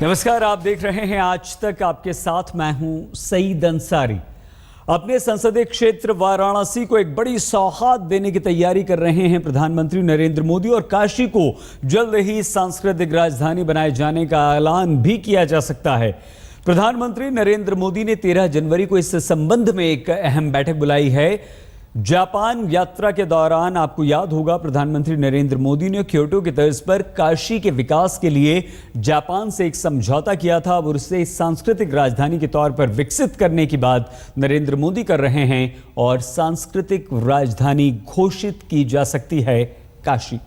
नमस्कार, आप देख रहे हैं आज तक। आपके साथ मैं हूं सईद अंसारी। अपने संसदीय क्षेत्र वाराणसी को एक बड़ी सौगात देने की तैयारी कर रहे हैं प्रधानमंत्री नरेंद्र मोदी और काशी को जल्द ही सांस्कृतिक राजधानी बनाए जाने का ऐलान भी किया जा सकता है। प्रधानमंत्री नरेंद्र मोदी ने 13 जनवरी को इस संबंध में एक अहम बैठक बुलाई है। जापान यात्रा के दौरान आपको याद होगा, प्रधानमंत्री नरेंद्र मोदी ने क्योटो की तर्ज पर काशी के विकास के लिए जापान से एक समझौता किया था और उसे सांस्कृतिक राजधानी के तौर पर विकसित करने की बात नरेंद्र मोदी कर रहे हैं और सांस्कृतिक राजधानी घोषित की जा सकती है काशी।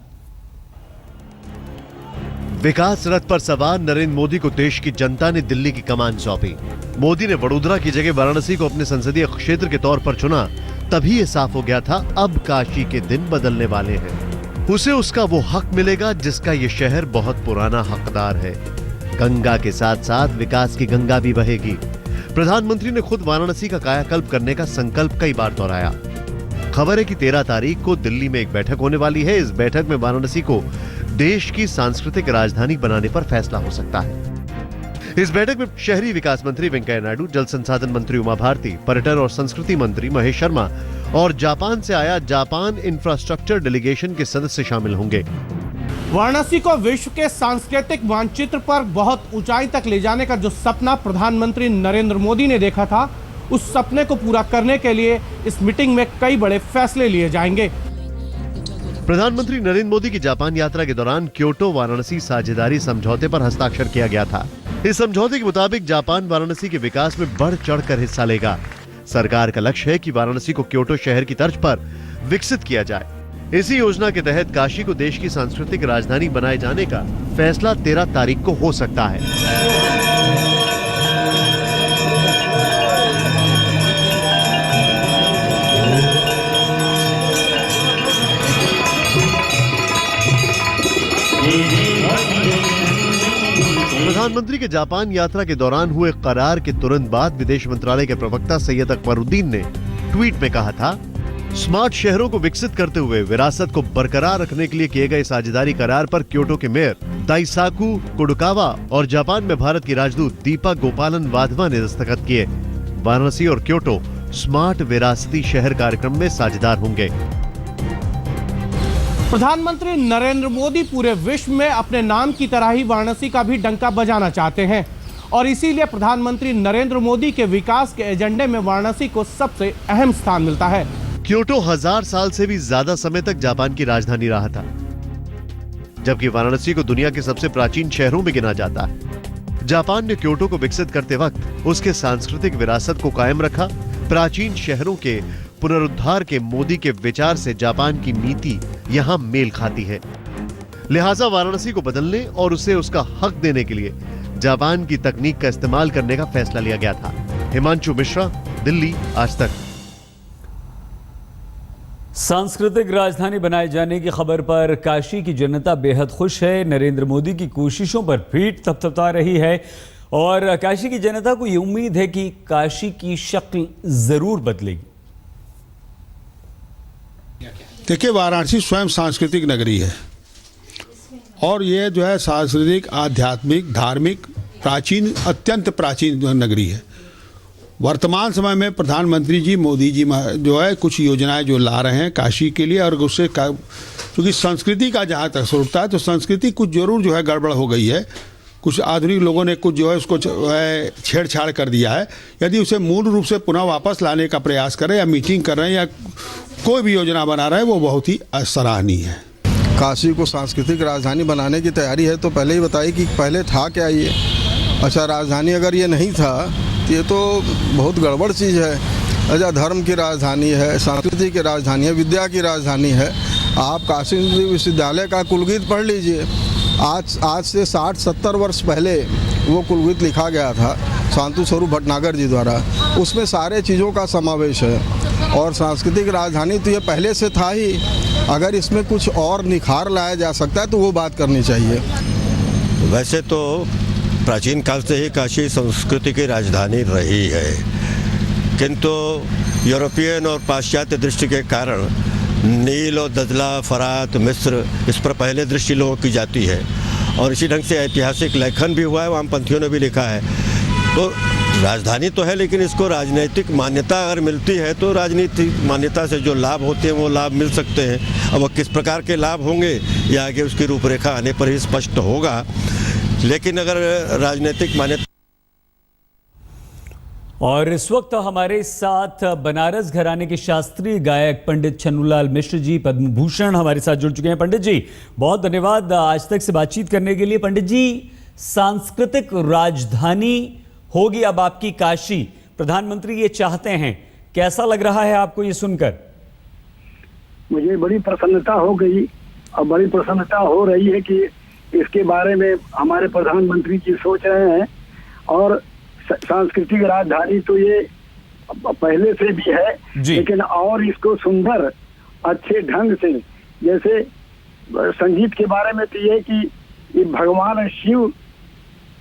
विकास रथ पर सवार नरेंद्र मोदी को देश की जनता ने दिल्ली की कमान सौंपी। मोदी ने वडोदरा की जगह वाराणसी को अपने संसदीय क्षेत्र के तौर पर चुना। तभी ये साफ हो गया था, अब काशी के दिन बदलने वाले हैं। उसे उसका वो हक मिलेगा जिसका ये शहर बहुत पुराना हकदार है। गंगा के साथ साथ विकास की गंगा भी बहेगी। प्रधानमंत्री ने खुद वाराणसी का कायाकल्प करने का संकल्प कई बार दोहराया। खबर है कि 13 तारीख को दिल्ली में एक बैठक होने वाली है। इस बैठक में वाराणसी को देश की सांस्कृतिक राजधानी बनाने पर फैसला हो सकता है। इस बैठक में शहरी विकास मंत्री वेंकैया नायडू, जल संसाधन मंत्री उमा भारती, पर्यटन और संस्कृति मंत्री महेश शर्मा और जापान से आया जापान इंफ्रास्ट्रक्चर डेलीगेशन के सदस्य शामिल होंगे। वाराणसी को विश्व के सांस्कृतिक मानचित्र पर बहुत ऊंचाई तक ले जाने का जो सपना प्रधानमंत्री नरेंद्र मोदी ने देखा था, उस सपने को पूरा करने के लिए इस मीटिंग में कई बड़े फैसले लिए जाएंगे। प्रधानमंत्री नरेंद्र मोदी की जापान यात्रा के दौरान क्योटो वाराणसी साझेदारी समझौते पर हस्ताक्षर किया गया था। इस समझौते के मुताबिक जापान वाराणसी के विकास में बढ़ चढ़कर हिस्सा लेगा। सरकार का लक्ष्य है कि वाराणसी को क्योटो शहर की तर्ज पर विकसित किया जाए। इसी योजना के तहत काशी को देश की सांस्कृतिक राजधानी बनाए जाने का फैसला 13 तारीख को हो सकता है। प्रधानमंत्री के जापान यात्रा के दौरान हुए करार के तुरंत बाद विदेश मंत्रालय के प्रवक्ता सैयद अकबरुद्दीन ने ट्वीट में कहा था, स्मार्ट शहरों को विकसित करते हुए विरासत को बरकरार रखने के लिए किए गए साझेदारी करार पर क्योटो के मेयर दाइसाकु कुडुकावा और जापान में भारत की राजदूत दीपा गोपालन वाधवा ने दस्तखत किए। वाराणसी और क्योटो स्मार्ट विरासती शहर कार्यक्रम में साझेदार होंगे। प्रधानमंत्री नरेंद्र मोदी पूरे विश्व में अपने नाम की तरह ही वाराणसी का भी डंका बजाना चाहते हैं और इसीलिए प्रधानमंत्री नरेंद्र मोदी के विकास के एजेंडे में वाराणसी को सबसे अहम स्थान मिलता है। क्योटो 1000 साल से भी ज्यादा समय तक जापान की राजधानी रहा था, जबकि वाराणसी को दुनिया के सबसे प्राचीन शहरों में गिना जाता है। जापान ने क्योटो को विकसित करते वक्त उसके सांस्कृतिक विरासत को कायम रखा। प्राचीन शहरों के पुनरुद्धार के मोदी के विचार से जापान की नीति यहां मेल खाती है। लिहाजा वाराणसी को बदलने और उसे उसका हक देने के लिए जापान की तकनीक का इस्तेमाल करने का फैसला लिया गया था। हिमांशु मिश्रा, दिल्ली, आज तक। सांस्कृतिक राजधानी बनाए जाने की खबर पर काशी की जनता बेहद खुश है। नरेंद्र मोदी की कोशिशों पर पीठ थपथपा रही है और काशी की जनता को ये उम्मीद है कि काशी की शक्ल जरूर बदलेगी। देखिए, वाराणसी स्वयं सांस्कृतिक नगरी है और ये जो है सांस्कृतिक, आध्यात्मिक, धार्मिक, प्राचीन, अत्यंत प्राचीन नगरी है। वर्तमान समय में प्रधानमंत्री जी मोदी जी जो है कुछ योजनाएं जो ला रहे हैं काशी के लिए, और उससे क्योंकि संस्कृति का जहाँ तक सोचता है तो संस्कृति कुछ जरूर जो है गड़बड़ हो गई है। कुछ आधुनिक लोगों ने कुछ जो है उसको छेड़छाड़ कर दिया है। यदि उसे मूल रूप से पुनः वापस लाने का प्रयास करें या मीटिंग कर रहे हैं या कोई भी योजना बना रहे हैं, वो बहुत ही सराहनीय है। काशी को सांस्कृतिक राजधानी बनाने की तैयारी है तो पहले ही बताइए कि पहले था क्या ये? अच्छा, राजधानी अगर ये नहीं था तो ये तो बहुत गड़बड़ चीज़ है। अच्छा, धर्म की राजधानी है, संस्कृति की राजधानी है, विद्या की राजधानी है। आप काशी विश्वविद्यालय का कुलगीत पढ़ लीजिए। आज से 60-70 वर्ष पहले वो कुलगीत लिखा गया था शांतु स्वरूप भटनागर जी द्वारा। उसमें सारे चीज़ों का समावेश है और सांस्कृतिक राजधानी तो ये पहले से था ही। अगर इसमें कुछ और निखार लाया जा सकता है तो वो बात करनी चाहिए। वैसे तो प्राचीन काल से ही काशी संस्कृति की राजधानी रही है, किंतु यूरोपियन और पाश्चात्य दृष्टि के कारण नील और दजला, फरात, मिस्र, इस पर पहले दृष्टि लोगों की जाती है और इसी ढंग से ऐतिहासिक लेखन भी हुआ है, वामपंथियों ने भी लिखा है। तो राजधानी तो है, लेकिन इसको राजनीतिक मान्यता अगर मिलती है तो राजनीतिक मान्यता से जो लाभ होते हैं वो लाभ मिल सकते हैं। अब वो किस प्रकार के लाभ होंगे ये आगे उसकी रूपरेखा आने पर ही स्पष्ट होगा, लेकिन अगर राजनीतिक मान्यता। और इस वक्त हमारे साथ बनारस घराने के शास्त्रीय गायक पंडित छन्नूलाल मिश्र जी, पद्म भूषण, हमारे साथ जुड़ चुके हैं। पंडित जी बहुत धन्यवाद आज तक से बातचीत करने के लिए। पंडित जी, सांस्कृतिक राजधानी होगी अब आपकी काशी, प्रधानमंत्री ये चाहते हैं, कैसा लग रहा है आपको ये सुनकर? मुझे बड़ी प्रसन्नता हो गई और बड़ी प्रसन्नता हो रही है कि इसके बारे में हमारे प्रधानमंत्री जी सोच रहे हैं। और सांस्कृतिक राजधानी तो ये पहले से भी है, लेकिन और इसको सुंदर अच्छे ढंग से, जैसे संगीत के बारे में तो ये कि ये भगवान शिव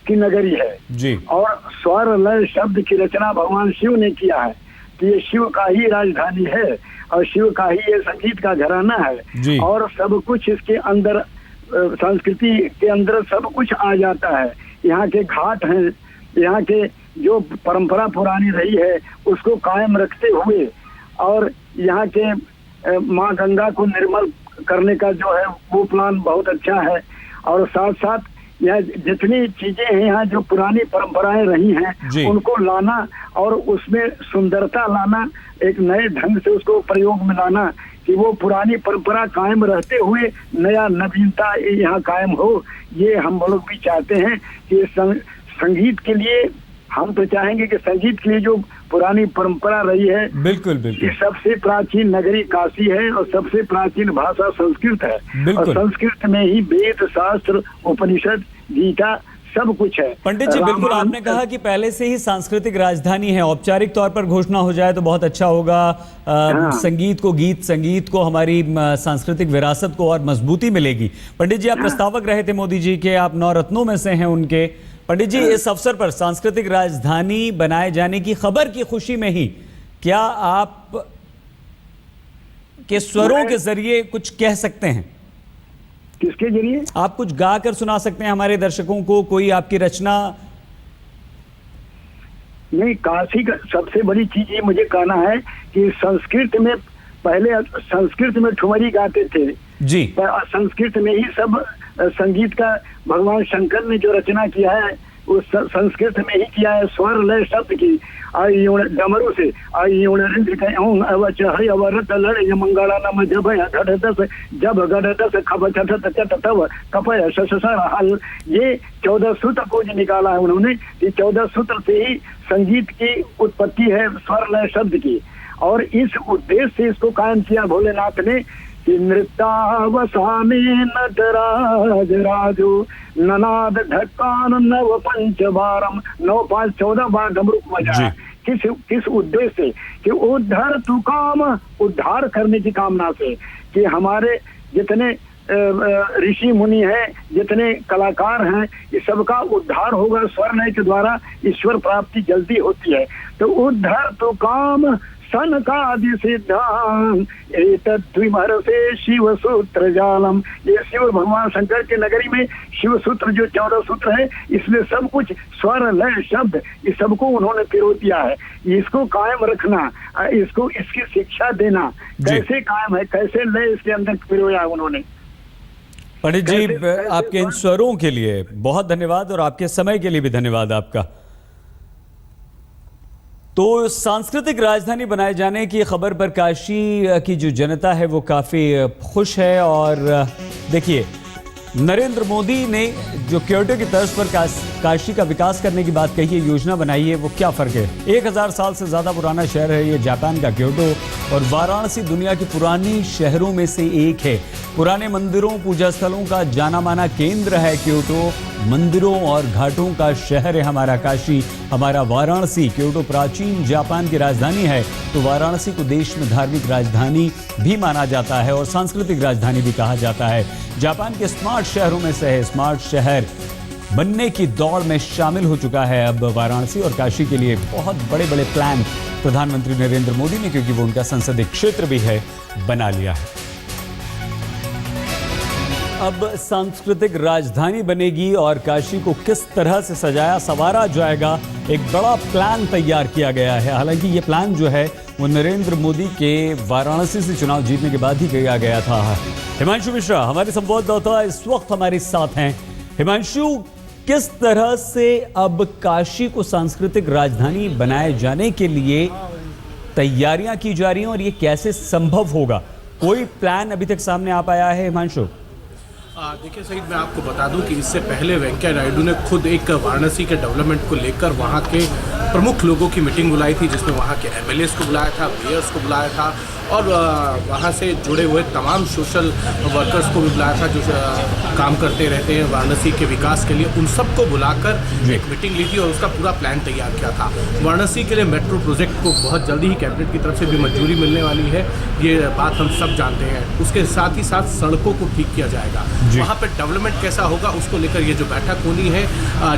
की नगरी है जी, और स्वर लय शब्द की रचना भगवान शिव ने किया है, तो ये शिव का ही राजधानी है और शिव का ही ये संगीत का घराना है। और सब कुछ इसके अंदर, संस्कृति के अंदर सब कुछ आ जाता है। यहाँ के घाट हैं, यहाँ के जो परंपरा पुरानी रही है उसको कायम रखते हुए, और यहाँ के माँ गंगा को निर्मल करने का जो है वो प्लान बहुत अच्छा है। और साथ साथ यह जितनी चीजें हैं यहाँ जो पुरानी परंपराएं रही हैं उनको लाना और उसमें सुंदरता लाना, एक नए ढंग से उसको प्रयोग में लाना कि वो पुरानी परंपरा कायम रहते हुए नया नवीनता यहाँ कायम हो, ये हम लोग भी चाहते हैं कि संगीत के लिए हम तो चाहेंगे कि संगीत के लिए जो पुरानी परंपरा रही है, बिल्कुल बिल्कुल, ये सबसे प्राचीन नगरी काशी है और सबसे प्राचीन भाषा संस्कृत है। और संस्कृत में ही वेद, शास्त्र, उपनिषद, गीता सब कुछ है। पंडित जी बिल्कुल, आपने कहा कि पहले से ही सांस्कृतिक राजधानी है, औपचारिक तौर पर घोषणा हो जाए तो बहुत अच्छा होगा। संगीत को, संगीत को, हमारी सांस्कृतिक विरासत को और मजबूती मिलेगी। पंडित जी आप प्रस्तावक रहे थे मोदी जी के, आप 9 रत्नों में से हैं उनके। पंडित जी इस अवसर पर सांस्कृतिक राजधानी बनाए जाने की खबर की खुशी में ही क्या आप के स्वरों के जरिए कुछ कह सकते हैं? किसके जरिए? आप कुछ गा कर सुना सकते हैं हमारे दर्शकों को, कोई आपकी रचना? नहीं, काशी का सबसे बड़ी चीज ये मुझे कहना है कि संस्कृत में, पहले संस्कृत में ठुमरी गाते थे जी, पर संस्कृत में ही सब संगीत का भगवान शंकर ने जो रचना किया है वो संस्कृत में ही किया है, स्वर लय शब्द की। डमरू से मंगला नम जब गढ़ खब तब कपय हल, ये 14 सूत्र को जो निकाला है उन्होंने, ये 14 सूत्र से ही संगीत की उत्पत्ति है, स्वर लय शब्द की। और इस उद्देश्य से इसको कायम किया भोलेनाथ ने कि नृत्यावसाने नटराज राजो ननाद ढक्कान नव पंच बारम, 9 5 14 बार डमरू बजा। किस उद्देश्य से? कि उद्धार तू काम, उद्धार करने की कामना से, कि हमारे जितने ऋषि मुनि हैं, जितने कलाकार हैं, ये सबका उद्धार होगा। स्वर लय के द्वारा ईश्वर प्राप्ति जल्दी होती है। तो उद्धार तो काम सनकादि सिद्धांग से शिव सूत्र जालम, ये शिव भगवान शंकर के नगरी में शिव सूत्र जो 14 सूत्र है, इसमें सब कुछ स्वर लय शब्द ये सबको उन्होंने पिरो दिया है। इसको कायम रखना, इसको इसकी शिक्षा देना, कैसे कायम है, कैसे लय इसके अंदर पिरोया उन्होंने। पंडित जी आपके इन स्वरों के लिए बहुत धन्यवाद और आपके समय के लिए भी धन्यवाद आपका। तो सांस्कृतिक राजधानी बनाए जाने की खबर पर काशी की जो जनता है वो काफ़ी खुश है। और देखिए, नरेंद्र मोदी ने जो क्योटो की तर्ज पर काशी का विकास करने की बात कही है, योजना बनाई है, वो क्या फ़र्क है। 1000 साल से ज़्यादा पुराना शहर है ये जापान का क्योटो, और वाराणसी दुनिया की पुरानी शहरों में से एक है। पुराने मंदिरों, पूजा स्थलों का जाना माना केंद्र है क्योटो। मंदिरों और घाटों का शहर है हमारा काशी, हमारा वाराणसी। क्योटो प्राचीन जापान की राजधानी है, तो वाराणसी को देश में धार्मिक राजधानी भी माना जाता है और सांस्कृतिक राजधानी भी कहा जाता है। जापान के स्मार्ट शहरों में से है। स्मार्ट शहर बनने की दौड़ में शामिल हो चुका है अब वाराणसी, और काशी के लिए बहुत बड़े बड़े प्लान प्रधानमंत्री नरेंद्र मोदी ने, क्योंकि वो उनका संसदीय क्षेत्र भी है, बना लिया है। अब सांस्कृतिक राजधानी बनेगी और काशी को किस तरह से सजाया संवारा जाएगा, एक बड़ा प्लान तैयार किया गया है। हालांकि ये प्लान जो है वो नरेंद्र मोदी के वाराणसी से चुनाव जीतने के बाद ही किया गया था। हिमांशु मिश्रा हमारे संवाददाता इस वक्त हमारे साथ हैं। हिमांशु, किस तरह से अब काशी को सांस्कृतिक राजधानी बनाए जाने के लिए तैयारियां की जा रही हैं और ये कैसे संभव होगा? कोई प्लान अभी तक सामने आ पाया है हिमांशु? देखिए सईद, मैं आपको बता दूं कि इससे पहले वेंकैया नायडू ने खुद एक वाराणसी के डेवलपमेंट को लेकर वहां के प्रमुख लोगों की मीटिंग बुलाई थी, जिसमें वहां के एमएलएस को बुलाया था, मेयर्स को बुलाया था और वहां से जुड़े हुए तमाम सोशल वर्कर्स को भी बुलाया था जो काम करते रहते हैं वाराणसी के विकास के लिए। उन सबको बुलाकर एक मीटिंग ली थी और उसका पूरा प्लान तैयार किया था। वाराणसी के लिए मेट्रो प्रोजेक्ट को बहुत जल्दी ही कैबिनेट की तरफ से भी मंजूरी मिलने वाली है, ये बात हम सब जानते हैं। उसके साथ ही साथ सड़कों को ठीक किया जाएगा। वहाँ पर डेवलपमेंट कैसा होगा उसको लेकर ये जो बैठक होनी है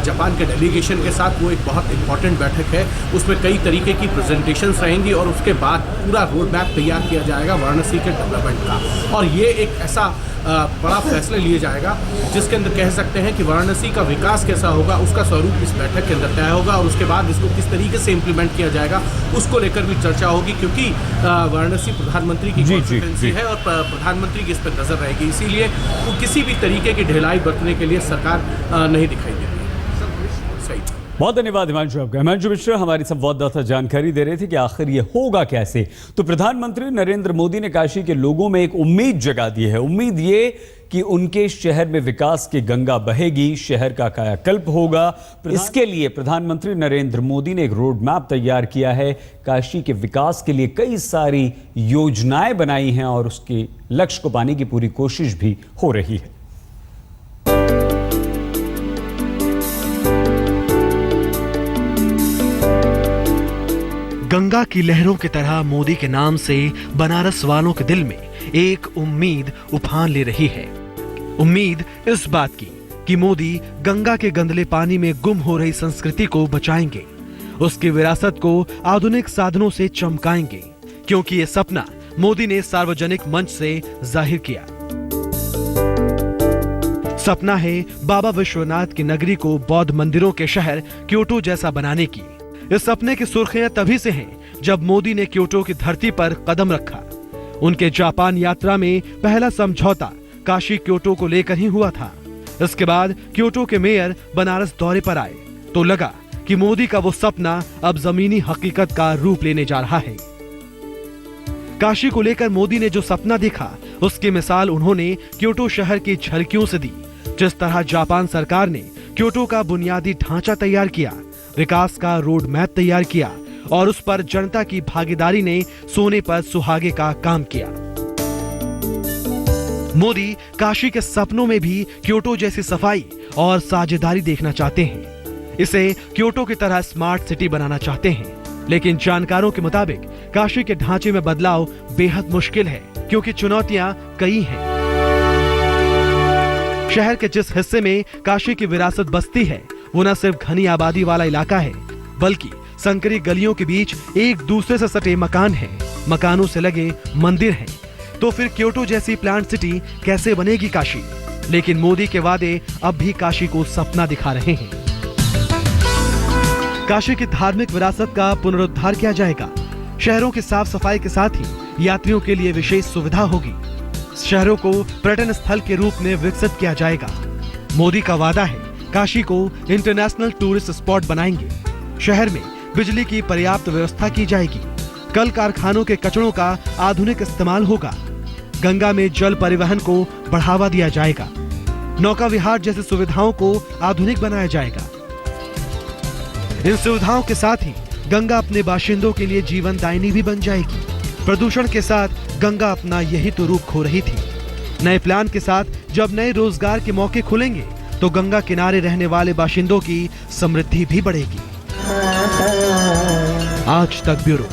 जापान के डेलीगेशन के साथ, वो एक बहुत इंपॉर्टेंट बैठक है। उसमें कई तरीके की प्रेजेंटेशंस रहेंगी और उसके बाद पूरा रोड मैप तैयार किया जाएगा वाराणसी के डेवलपमेंट का। और ये एक ऐसा बड़ा फैसला लिया जाएगा जिसके अंदर कह सकते हैं कि वाराणसी का विकास कैसा होगा उसका स्वरूप इस बैठक के अंदर तय होगा और उसके बाद इसको किस तरीके से इम्प्लीमेंट किया जाएगा उसको लेकर भी चर्चा होगी, क्योंकि वाराणसी प्रधानमंत्री की कॉन्स्टिट्यूएंसी है और प्रधानमंत्री की इस पर नजर रहेगी। इसीलिए किसी भी तरीके की ढिलाई बरतने के लिए सरकार नहीं दिखाई देती। सही, बहुत धन्यवाद हिमांशु आपका। हिमांशु मिश्रा हमारी संवाददाता जानकारी दे रहे थे कि आखिर ये होगा कैसे। तो प्रधानमंत्री नरेंद्र मोदी ने काशी के लोगों में एक उम्मीद जगा दी है। उम्मीद ये कि उनके शहर में विकास की गंगा बहेगी, शहर का कायाकल्प होगा। इसके लिए प्रधानमंत्री नरेंद्र मोदी ने एक रोड मैप तैयार किया है। काशी के विकास के लिए कई सारी योजनाएं बनाई हैं और उसके लक्ष्य को पाने की पूरी कोशिश भी हो रही है। गंगा की लहरों की तरह मोदी के नाम से बनारस वालों के दिल में एक उम्मीद उफान ले रही है। उम्मीद इस बात की कि मोदी गंगा के गंदले पानी में गुम हो रही संस्कृति को बचाएंगे, उसकी विरासत को आधुनिक साधनों से चमकाएंगे, क्योंकि ये सपना मोदी ने सार्वजनिक मंच से जाहिर किया। सपना है बाबा विश्वनाथ की नगरी को बौद्ध मंदिरों के शहर क्योटो जैसा बनाने की। इस सपने की सुर्खियां तभी से हैं जब मोदी ने क्योटो की धरती पर कदम रखा। उनके जापान यात्रा में पहला समझौता काशी क्योटो को लेकर ही हुआ था। इसके बाद क्योटो के मेयर बनारस दौरे पर आए तो लगा कि मोदी का वो सपना अब जमीनी हकीकत का रूप लेने जा रहा है। काशी को लेकर मोदी ने जो सपना देखा उसकी मिसाल उन्होंने क्योटो शहर की झलकियों से दी। जिस तरह जापान सरकार ने क्योटो का बुनियादी ढांचा तैयार किया, विकास का रोड मैप तैयार किया और उस पर जनता की भागीदारी ने सोने पर सुहागे का काम किया। मोदी काशी के सपनों में भी क्योटो जैसी सफाई और साझेदारी देखना चाहते हैं। इसे क्योटो की तरह स्मार्ट सिटी बनाना चाहते हैं, लेकिन जानकारों के मुताबिक काशी के ढांचे में बदलाव बेहद मुश्किल है, क्योंकि चुनौतियां कई हैं। शहर के जिस हिस्से में काशी की विरासत बसती है वो न सिर्फ घनी आबादी वाला इलाका है, बल्कि संकरी गलियों के बीच एक दूसरे से सटे मकान हैं, मकानों से लगे मंदिर हैं। तो फिर क्योटो जैसी प्लांट सिटी कैसे बनेगी काशी? लेकिन मोदी के वादे अब भी काशी को सपना दिखा रहे हैं। काशी की धार्मिक विरासत का पुनरुद्धार किया जाएगा। शहरों की साफ सफाई के साथ ही यात्रियों के लिए विशेष सुविधा होगी। शहरों को पर्यटन स्थल के रूप में विकसित किया जाएगा। मोदी का वादा है काशी को इंटरनेशनल टूरिस्ट स्पॉट बनाएंगे। शहर में बिजली की पर्याप्त व्यवस्था की जाएगी। कल कारखानों के कचरों का आधुनिक इस्तेमाल होगा। गंगा में जल परिवहन को बढ़ावा दिया जाएगा। नौका विहार जैसी सुविधाओं को आधुनिक बनाया जाएगा। इन सुविधाओं के साथ ही गंगा अपने बाशिंदों के लिए जीवनदायिनी भी बन जाएगी। प्रदूषण के साथ गंगा अपना यही तो रूप खो रही थी। नए प्लान के साथ जब नए रोजगार के मौके खुलेंगे तो गंगा किनारे रहने वाले बाशिंदों की समृद्धि भी बढ़ेगी। आज तक ब्यूरो।